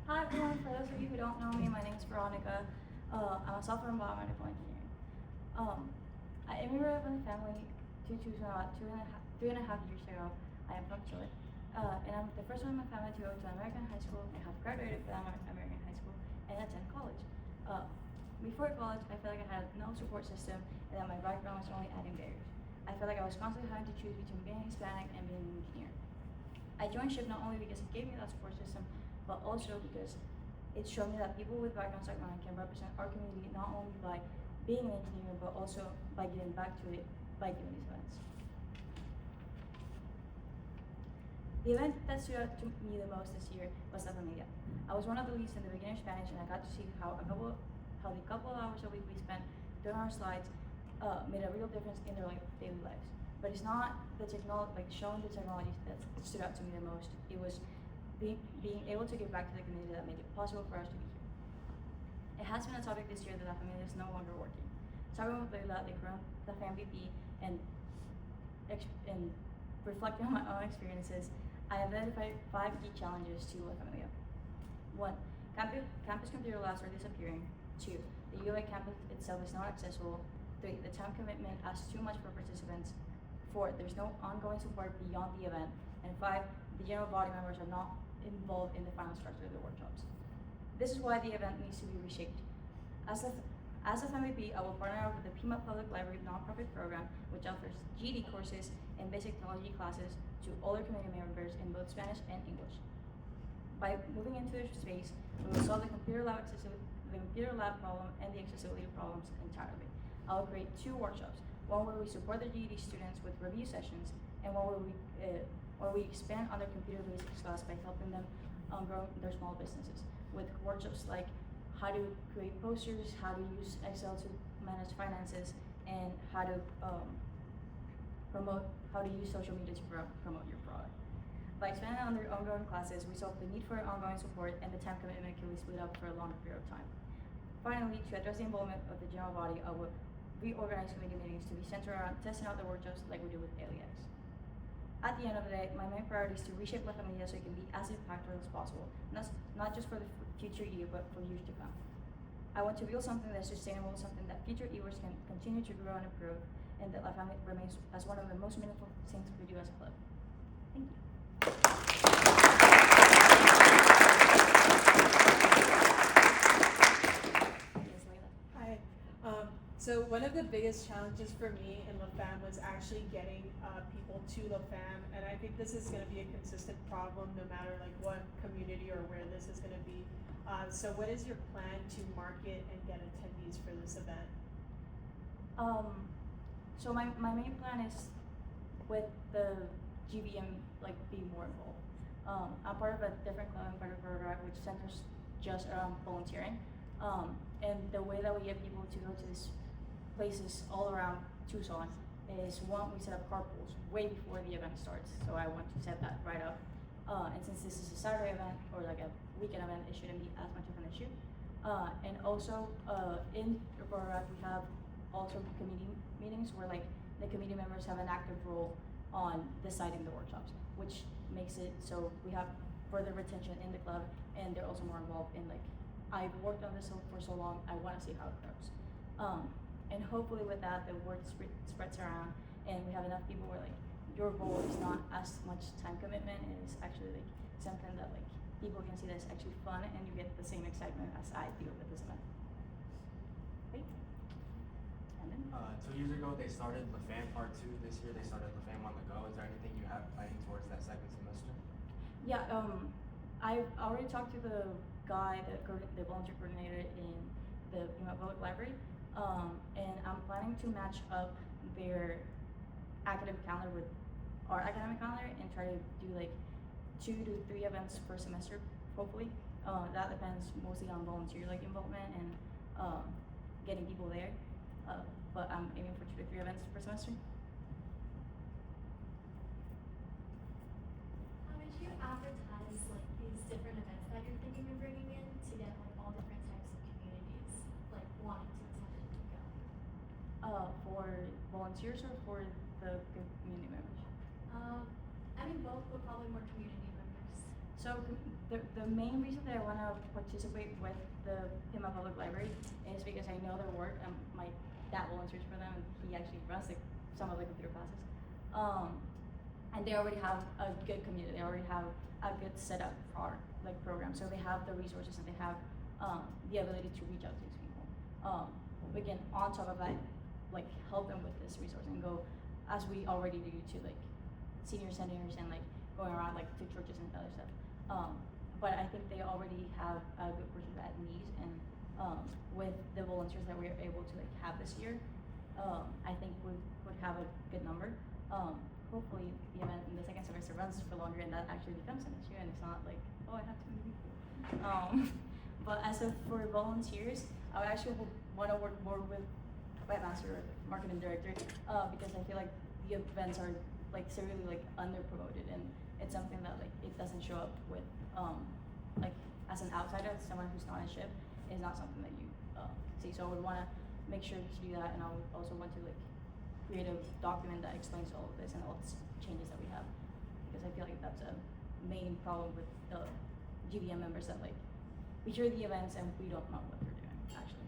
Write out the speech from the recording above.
Hi everyone, for those of you who don't know me, my name is Veronica. I'm a software in biomedical engineering. I immigrated with my family to Tucson about 3.5 years ago. I am from Chile. And I'm the first one in my family to go to American high school and have graduated from American high school and attend college. Before college, I felt like I had no support system and that my background was only adding barriers. I felt like I was constantly having to choose between being Hispanic and being an engineer. I joined SHIP not only because it gave me that support system, but also because it showed me that people with backgrounds like mine can represent our community not only by being an engineer, but also by giving back to it by doing these events. The event that stood out to me the most this year was La Familia. I was one of the leads in the beginner Spanish, and I got to see how the couple of hours a week we spent doing our slides made a real difference in their daily lives. But it's not the technology, showing the technology that stood out to me the most. It was being able to give back to the community that made it possible for us to be here. It has been a topic this year that La Familia is no longer working. Talking with Leila, the FamVP, and reflecting on my own experiences, I identified 5 key challenges to La Familia. 1. Campus computer labs are disappearing. 2. The ULA campus itself is not accessible. 3. The time commitment asks too much for participants. 4. There's no ongoing support beyond the event. And 5. The general body members are not involved in the final structure of the workshops. This is why the event needs to be reshaped. As a FMVP, I will partner up with the Pima Public Library nonprofit program, which offers GED courses and basic technology classes to all their community members in both Spanish and English. By moving into this space, we will solve the computer lab problem and the accessibility problems entirely. I will create 2 workshops, one where we support the GED students with review sessions, and one where we expand on their computer basics class by helping them grow their small businesses, with workshops like how to create posters, how to use Excel to manage finances, and how to use social media to promote your product. By expanding on their ongoing classes, we solve the need for ongoing support, and the time commitment can be split up for a longer period of time. Finally, to address the involvement of the general body, I will reorganize committee meetings to be centered around testing out the workshops like we do with ALEX. At the end of the day, my main priority is to reshape La Familia so it can be as impactful as possible, not just for the future year, but for years to come. I want to build something that's sustainable, something that future years can continue to grow and improve, and that La Familia remains as one of the most meaningful things we do as a club. Thank you. Hi. So one of the biggest challenges for me in La Fam was actually getting people to La Fam, and I think this is going to be a consistent problem no matter like what community or where this is going to be. So what is your plan to market and get attendees for this event? So my main plan is with the GBM be more involved. I'm part of a different club in Puerto Rico, which centers just around volunteering. And the way that we get people to go to these places all around Tucson is, one, we set up carpools way before the event starts. So I want to set that right up. And since this is a Saturday event or like a weekend event, it shouldn't be as much of an issue. And also in Aurora, we have also committee meetings where the committee members have an active role on deciding the workshops, which makes it so we have further retention in the club, and they're also more involved in I've worked on this for so long, I want to see how it grows. And hopefully with that, the word spreads around, and we have enough people where your goal is not as much time commitment, and it's actually something that people can see that's actually fun, and you get the same excitement as I feel with this event. Okay. And then 2 years ago, they started La Fam Part 2. This year, they started La Fam on the Go. Is there anything you have planning towards that second semester? Yeah, I've already talked to the guy, the volunteer coordinator in the Public Library, and I'm planning to match up their academic calendar with our academic calendar and try to do 2 to 3 events per semester, hopefully. That depends mostly on volunteer involvement and getting people there. But I'm aiming for 2 to 3 events per semester. How would you advertise these different events that you're thinking of bringing in to get all different types of communities wanting to attend it and go? For volunteers or for the community members? I mean both, but probably more community members. So the main reason that I want to participate with the Pima Public Library is because I know their work, and my dad volunteers for them, and he actually runs some of the computer classes. And they already have a good community. They already have a good setup program. So they have the resources and they have the ability to reach out to these people. We can, on top of that, like help them with this resource and go, as we already do, to like senior centers and like going around like to churches and other stuff. But I think they already have a good portion of that needs, and with the volunteers that we're able to like have this year, I think we would have a good number. Hopefully the event in the second semester runs for longer and that actually becomes an issue and it's not like, oh, I have too many people. But as of for volunteers, I actually want to work more with my master or marketing director because I feel like the events are like severely like under promoted, and it's something that like it doesn't show up with like as an outsider, someone who's not in SHPE, is not something that you see. So I would want to make sure to do that, and I would also want to like create a document that explains all of this and all the changes that we have, because I feel like that's a main problem with the GVM members, that like we hear the events and we don't know what they're doing actually.